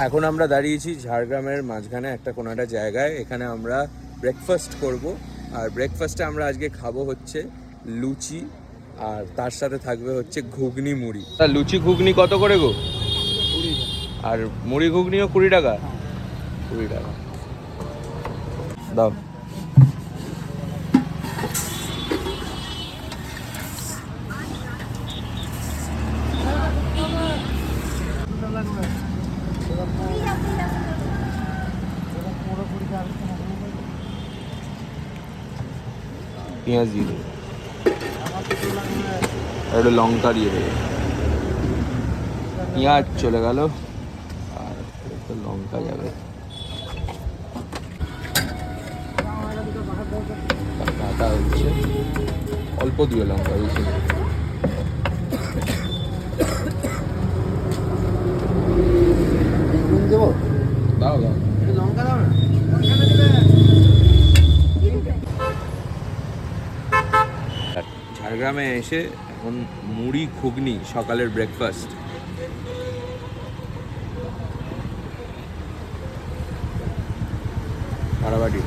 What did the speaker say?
এখন আমরা দাঁড়িয়েছি ঝাড়গ্রামের মাঝখানে একটা কোনো একটা জায়গায়। এখানে আমরা ব্রেকফাস্ট করব। আর ব্রেকফাস্টে আমরা আজকে খাবো হচ্ছে লুচি, আর তার সাথে থাকবে হচ্ছে ঘুগনি মুড়ি। তা লুচি ঘুগনি কত করে গো? আর মুড়ি ঘুগনিও 20 টাকা? 20 টাকা দাও। পেঁয়াজ দিয়ে দেবে, একটু লঙ্কা দিয়ে দেবে। পেঁয়াজ চলে গেল, আর একটু লঙ্কা যাবে। কাটা হচ্ছে, অল্প দিয়ে লঙ্কা, বেশি না। দাও দাও, লঙ্কা দাও না। ঝাড়গ্রামে এসে এখন মুড়ি ঘুগনি সকালের ব্রেকফাস্ট। বাড়াবাড়ি।